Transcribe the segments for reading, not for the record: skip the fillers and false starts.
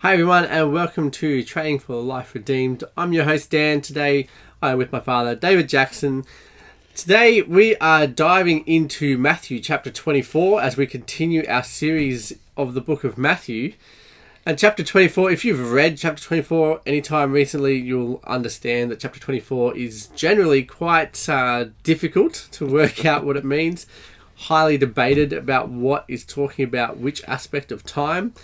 Hi everyone, and welcome to Training for Life Redeemed. I'm your host Dan. Today I'm with my father David Jackson. Today we are diving into Matthew chapter 24 as we continue our series of the book of Matthew. And chapter 24, if you've read chapter 24 anytime recently, you'll understand that chapter 24 is generally quite difficult to work out what it means. Highly debated about what is talking about which aspect of time.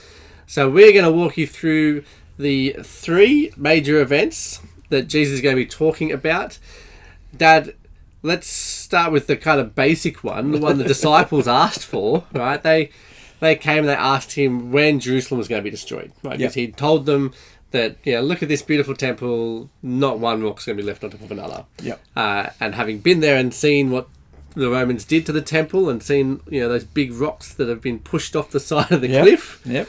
So we're going to walk you through the three major events that Jesus is going to be talking about. Dad, let's start with the kind of basic one, the one the disciples asked for, right? They came and they asked him when Jerusalem was going to be destroyed, right? Because he told them that, look at this beautiful temple, not one rock's going to be left on top of another. And having been there and seen what the Romans did to the temple and seen, those big rocks that have been pushed off the side of the cliff. They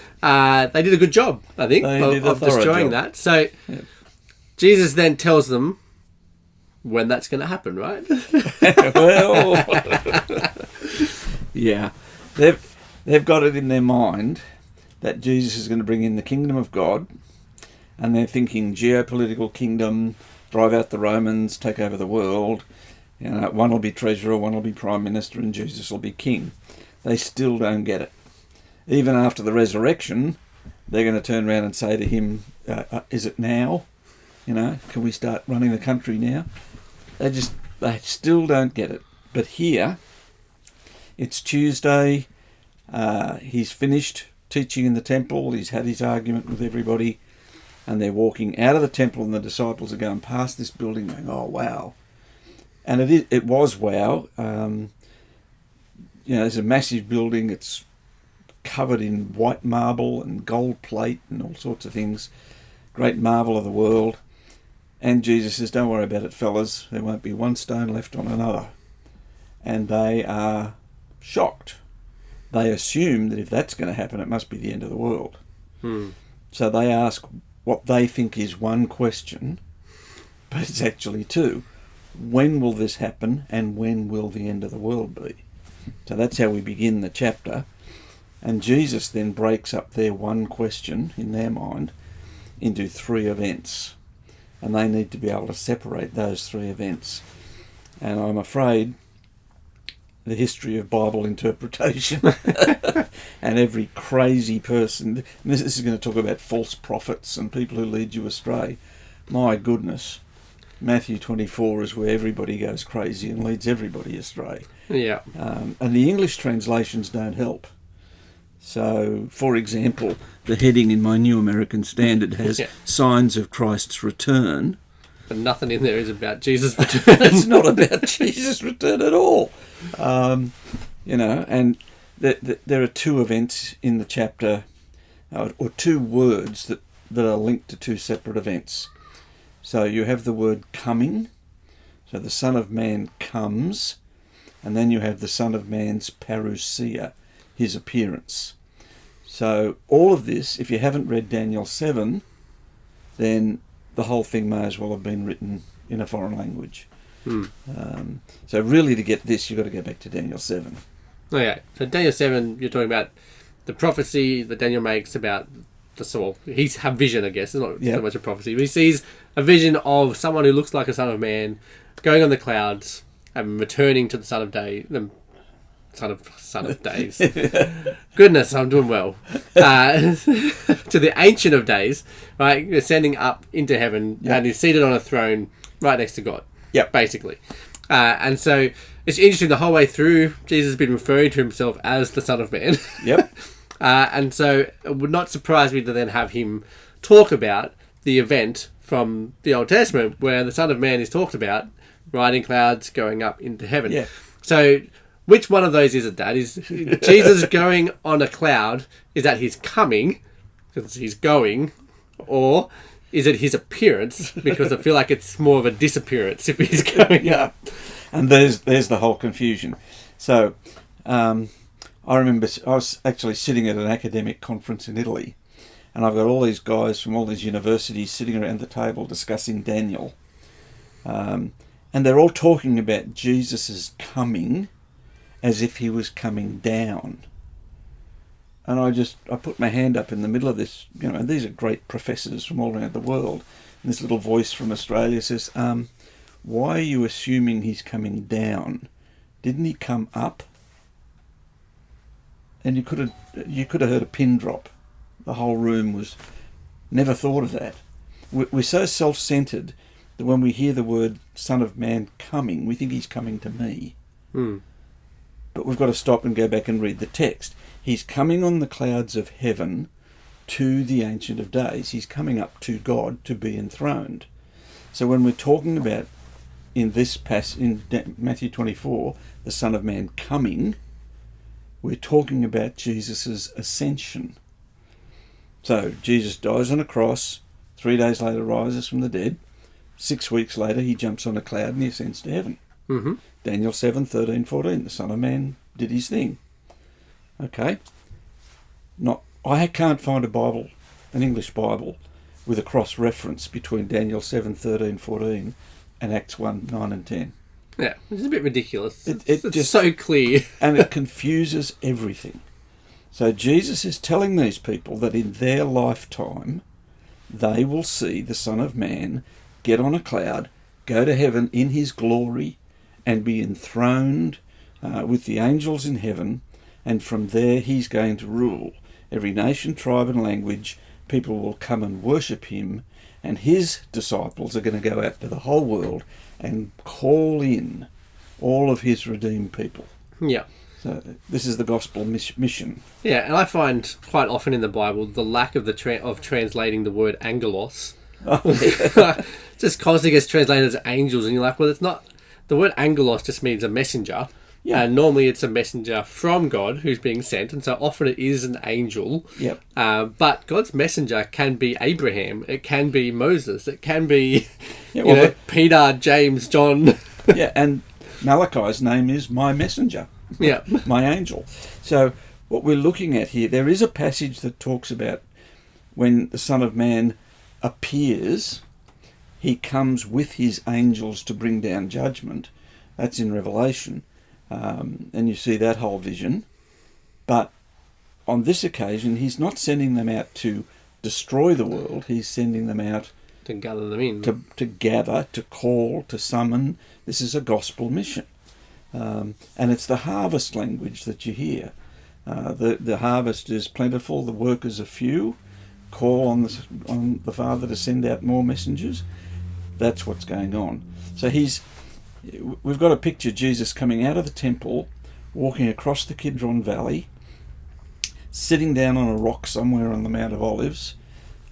did a good job, I think, of destroying that. So Jesus then tells them when that's going to happen, right? They've got it in their mind that Jesus is going to bring in the kingdom of God, and they're thinking geopolitical kingdom, drive out the Romans, take over the world. One will be treasurer, one will be prime minister, and Jesus will be king. They still don't get it. Even after the resurrection, they're going to turn around and say to him, is it now? Can we start running the country now? They still don't get it. But here, it's Tuesday, he's finished teaching in the temple, he's had his argument with everybody, and they're walking out of the temple, and the disciples are going past this building going, oh, wow. And it was wow. There's a massive building. It's covered in white marble and gold plate and all sorts of things. Great marvel of the world. And Jesus says, don't worry about it, fellas. There won't be one stone left on another. And they are shocked. They assume that if that's going to happen, it must be the end of the world. So they ask what they think is one question, but it's actually two. When will this happen, and when will the end of the world be? So that's how we begin the chapter. And Jesus then breaks up their one question in their mind into three events. And they need to be able to separate those three events. And I'm afraid the history of Bible interpretation and every crazy person, this is going to talk about false prophets and people who lead you astray. My goodness. Matthew 24 is where everybody goes crazy and leads everybody astray. And the English translations don't help. So, for example, the heading in my New American Standard has signs of Christ's return. But nothing in there is about Jesus' return. It's not about Jesus' return at all. And there are two events in the chapter, or two words that are linked to two separate events. So you have the word coming, so the Son of Man comes, and then you have the Son of Man's parousia, his appearance. So all of this, if you haven't read Daniel 7, then the whole thing may as well have been written in a foreign language. So really to get this, you've got to go back to Daniel 7. Okay, so Daniel 7, you're talking about the prophecy that Daniel makes about he's had vision, I guess. It's not so much a prophecy. But he sees a vision of someone who looks like a son of man going on the clouds and returning to the son of days. Goodness, I'm doing well. To the Ancient of Days, right? Ascending up into heaven, and he's seated on a throne right next to God. Basically. And so it's interesting the whole way through, Jesus has been referring to himself as the Son of Man. And so it would not surprise me to then have him talk about the event from the Old Testament where the Son of Man is talked about riding clouds going up into heaven. So which one of those is it, Dad? Is Jesus going on a cloud? Is that his coming because he's going, or is it his appearance? Because I feel like it's more of a disappearance if he's going up. And there's the whole confusion. So I remember I was actually sitting at an academic conference in Italy, and I've got all these guys from all these universities sitting around the table discussing Daniel. And they're all talking about Jesus' coming as if he was coming down. And I put my hand up in the middle of this, and these are great professors from all around the world. And this little voice from Australia says, why are you assuming he's coming down? Didn't he come up? And you could have heard a pin drop. The whole room was never thought of that. We're so self-centered that when we hear the word Son of Man coming, we think he's coming to me. But we've got to stop and go back and read the text. He's coming on the clouds of heaven to the Ancient of Days. He's coming up to God to be enthroned. So when we're talking about in this passage in Matthew 24, the Son of Man coming, we're talking about Jesus' ascension. So Jesus dies on a cross, 3 days later rises from the dead, 6 weeks later he jumps on a cloud and he ascends to heaven. Daniel 7, 13, 14, the Son of Man did his thing. Okay. I can't find a Bible, an English Bible, with a cross-reference between Daniel 7, 13, 14 and Acts 1, 9 and 10. Yeah, it's a bit ridiculous. It's just so clear. And it confuses everything. So Jesus is telling these people that in their lifetime, they will see the Son of Man get on a cloud, go to heaven in his glory, and be enthroned with the angels in heaven, and from there he's going to rule. Every nation, tribe and language, people will come and worship him, and his disciples are going to go out to the whole world and call in all of his redeemed people. Yeah. So this is the gospel mission. Yeah, and I find quite often in the Bible the lack of of translating the word angelos. Just constantly gets translated as angels, and you're like, well, it's not. The word angelos just means a messenger. Yeah. And normally it's a messenger from God who's being sent, and so often it is an angel. Yep. But God's messenger can be Abraham, it can be Moses, it can be Peter, James, John. Yeah, and Malachi's name is my messenger. Yeah. My angel. So what we're looking at here, there is a passage that talks about when the Son of Man appears, he comes with his angels to bring down judgment. That's in Revelation. And you see that whole vision. But on this occasion, he's not sending them out to destroy the world. He's sending them out to gather them in. To gather, to call, to summon. This is a gospel mission. And it's the harvest language that you hear. The harvest is plentiful, the workers are few. Call on the Father to send out more messengers. That's what's going on. So we've got to picture Jesus coming out of the temple, walking across the Kidron Valley, sitting down on a rock somewhere on the Mount of Olives,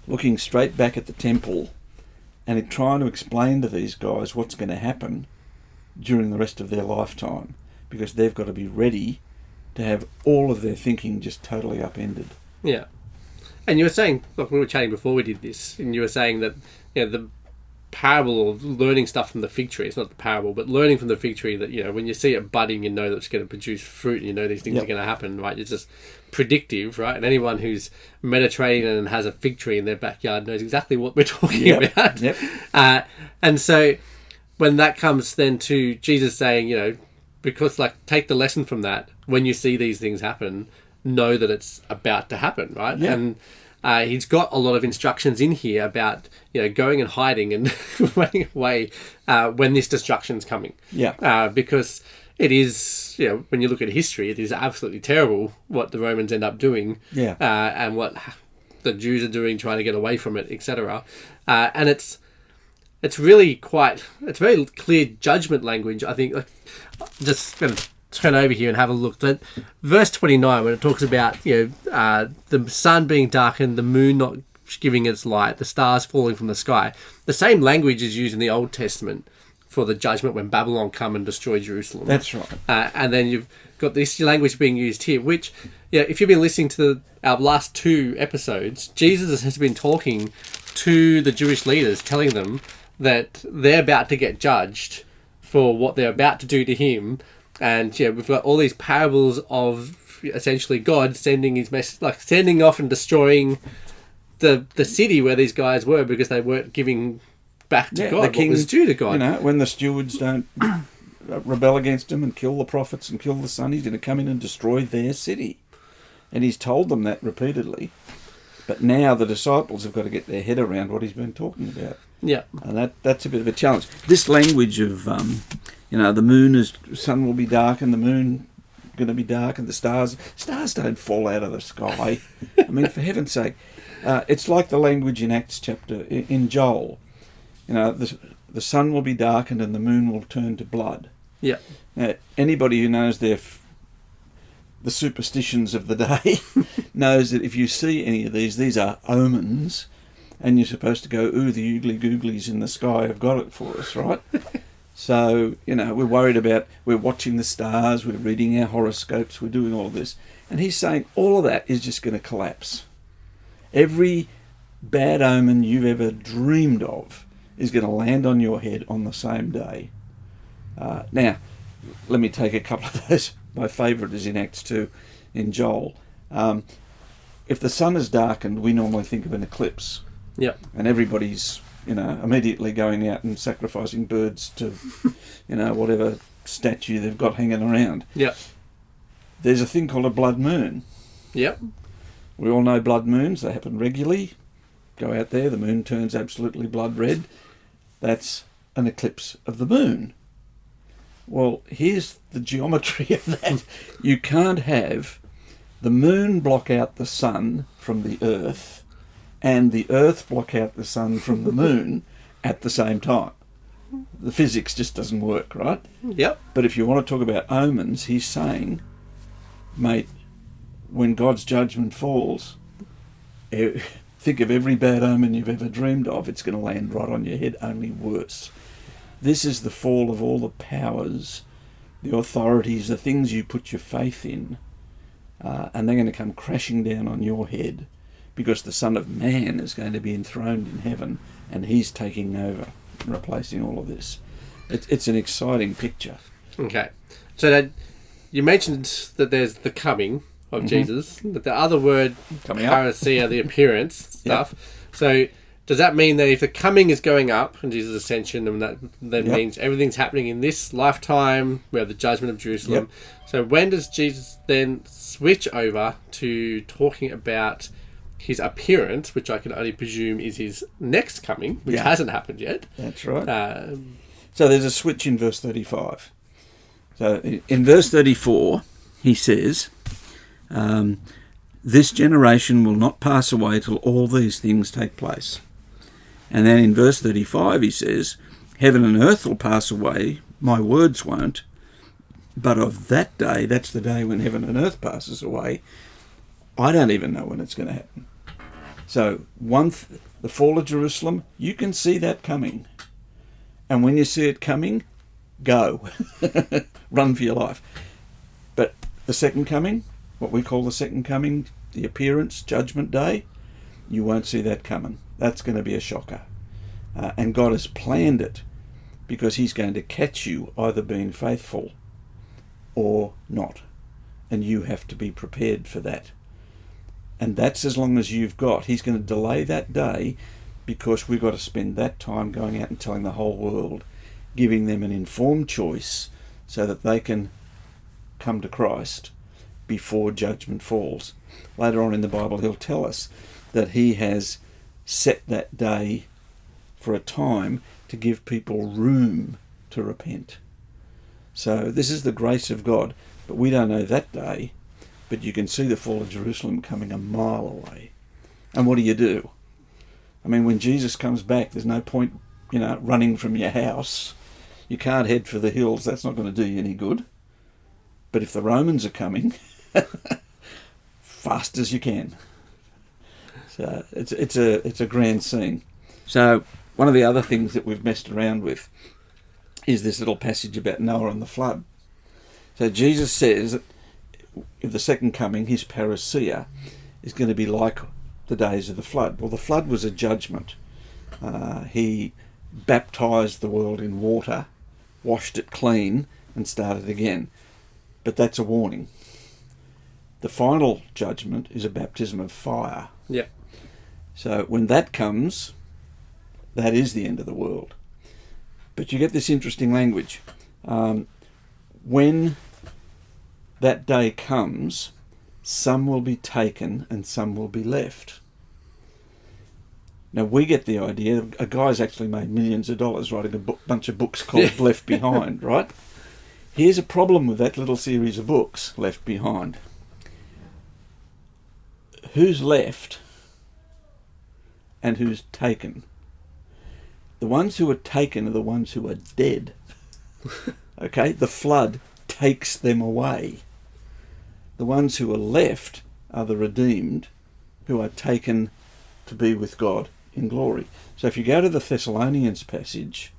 looking straight back at the temple, and trying to explain to these guys what's going to happen during the rest of their lifetime, because they've got to be ready to have all of their thinking just totally upended. Yeah. And you were saying, look, we were chatting before we did this, and you were saying that the parable of learning stuff from the fig tree, it's not the parable, but learning from the fig tree that, when you see it budding, you know that it's going to produce fruit, and you know these things are going to happen, right? It's just predictive, right? And anyone who's Mediterranean and has a fig tree in their backyard knows exactly what we're talking about. Yep. And so when that comes then to Jesus saying, because take the lesson from that, when you see these things happen, know that it's about to happen, right? Yeah. And he's got a lot of instructions in here about, going and hiding and running away when this destruction's coming. Yeah. Because it is, when you look at history, it is absolutely terrible what the Romans end up doing. Yeah. And what the Jews are doing, trying to get away from it, etc. And it's really it's very clear judgment language. I think, just going to turn over here and have a look at verse 29 when it talks about the sun being darkened, the moon not giving its light, the stars falling from the sky. The same language is used in the Old Testament for the judgment when Babylon come and destroy Jerusalem. That's right. And then you've got this language being used here, which, if you've been listening to our last 2 episodes, Jesus has been talking to the Jewish leaders, telling them that they're about to get judged for what they're about to do to him. And we've got all these parables of essentially God sending his message, sending off and destroying the city where these guys were because they weren't giving back to God what was due to God. When the stewards don't rebel against him and kill the prophets and kill the son, he's going to come in and destroy their city. And he's told them that repeatedly. But now the disciples have got to get their head around what he's been talking about. Yeah. And that's a bit of a challenge. This language of, the sun will be dark and the moon going to be dark and the stars don't fall out of the sky. I mean, for heaven's sake. It's like the language in Acts chapter, in Joel. The sun will be darkened and the moon will turn to blood. Yeah. Now, anybody who knows the superstitions of the day knows that if you see any of these are omens, and you're supposed to go, ooh, the oogly googlies in the sky have got it for us, right? So, we're worried about, we're watching the stars, we're reading our horoscopes, we're doing all of this. And he's saying all of that is just going to collapse. Every bad omen you've ever dreamed of is going to land on your head on the same day. Now, let me take a couple of those. My favourite is in Acts 2, in Joel. If the sun is darkened, we normally think of an eclipse. Yep. And everybody's, immediately going out and sacrificing birds to, whatever statue they've got hanging around. Yep. There's a thing called a blood moon. Yep. We all know blood moons. They happen regularly. Go out there, the moon turns absolutely blood red. That's an eclipse of the moon. Well, here's the geometry of that. You can't have the moon block out the sun from the earth and the earth block out the sun from the moon at the same time. The physics just doesn't work, right? Yep. But if you want to talk about omens, he's saying, mate, when God's judgment falls, think of every bad omen you've ever dreamed of. It's going to land right on your head, only worse. This is the fall of all the powers, the authorities, the things you put your faith in, and they're going to come crashing down on your head because the Son of Man is going to be enthroned in heaven and he's taking over and replacing all of this. It's an exciting picture. Okay. So you mentioned that there's the coming of Jesus, but the other word, parousia, the appearance stuff. Yep. So does that mean that if the coming is going up and Jesus' ascension, and that then means everything's happening in this lifetime, we have the judgment of Jerusalem. Yep. So when does Jesus then switch over to talking about his appearance, which I can only presume is his next coming, which hasn't happened yet? That's right. So there's a switch in verse 35. So in verse 34, he says, this generation will not pass away till all these things take place. And then in verse 35 he says, heaven and earth will pass away, my words won't, but of that day, that's the day when heaven and earth passes away, I don't even know when it's going to happen. So the fall of Jerusalem, you can see that coming. And when you see it coming, go. Run for your life. But the second coming, what we call the second coming, the appearance, judgment day, you won't see that coming. That's going to be a shocker. And God has planned it because he's going to catch you either being faithful or not. And you have to be prepared for that. And that's as long as you've got. He's going to delay that day because we've got to spend that time going out and telling the whole world, giving them an informed choice so that they can come to Christ before judgment falls. Later on in the Bible, he'll tell us that he has set that day for a time to give people room to repent. So this is the grace of God, but we don't know that day, but you can see the fall of Jerusalem coming a mile away. And what do? I mean, when Jesus comes back, there's no point, running from your house. You can't head for the hills. That's not going to do you any good. But if the Romans are coming, fast as you can. So it's a grand scene. So one of the other things that we've messed around with is this little passage about Noah and the flood. So Jesus says that in the second coming, his parousia is going to be like the days of the flood. Well, the flood was a judgment. He baptized the world in water, washed it clean, and started again. But that's a warning. The final judgment is a baptism of fire. Yeah. So when that comes, that is the end of the world. But you get this interesting language. When that day comes, some will be taken and some will be left. Now, we get the idea. A guy's actually made millions of dollars writing a bunch of books called Left Behind, right? Here's a problem with that little series of books, Left Behind. Who's left and who's taken? The ones who are taken are the ones who are dead. Okay? The flood takes them away. The ones who are left are the redeemed, who are taken to be with God in glory. So if you go to the Thessalonians passage,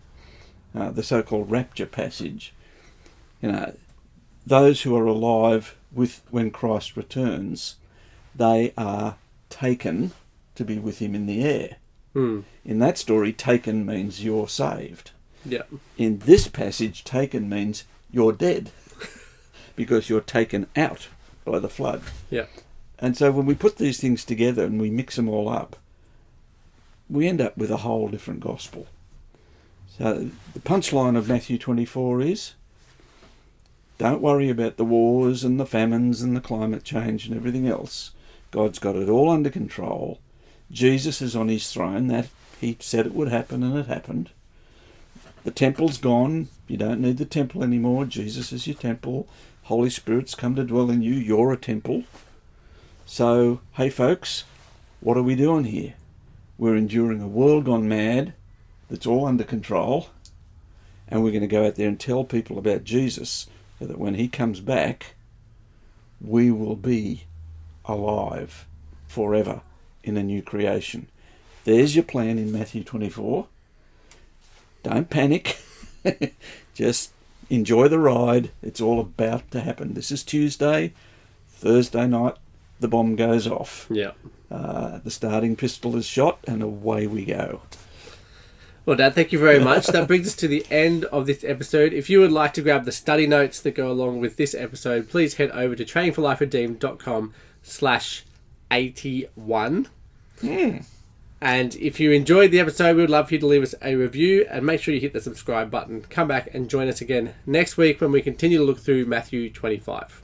the so-called rapture passage, those who are alive when Christ returns, they are taken to be with him in the air. In that story, taken means you're saved. Yeah. In this passage, taken means you're dead because you're taken out by the flood. Yeah. And so when we put these things together and we mix them all up, we end up with a whole different gospel. So the punchline of Matthew 24 is, don't worry about the wars and the famines and the climate change and everything else. God's got it all under control. Jesus is on his throne. That he said it would happen, and it happened. The temple's gone. You don't need the temple anymore. Jesus is your temple. Holy Spirit's come to dwell in you. You're a temple. So, hey folks, what are we doing here? We're enduring a world gone mad that's all under control, and we're going to go out there and tell people about Jesus so that when he comes back, we will be alive forever in a new creation. There's your plan in Matthew 24. Don't panic. Just enjoy the ride. It's all about to happen. This is Tuesday. Thursday night, the bomb goes off. Yeah. The starting pistol is shot, and away we go. Well, Dad, thank you very much. That brings us to the end of this episode. If you would like to grab the study notes that go along with this episode, please head over to trainingforliferedeemed.com/81. And if you enjoyed the episode, we would love for you to leave us a review, and make sure you hit the subscribe button. Come back and join us again next week when we continue to look through Matthew 25.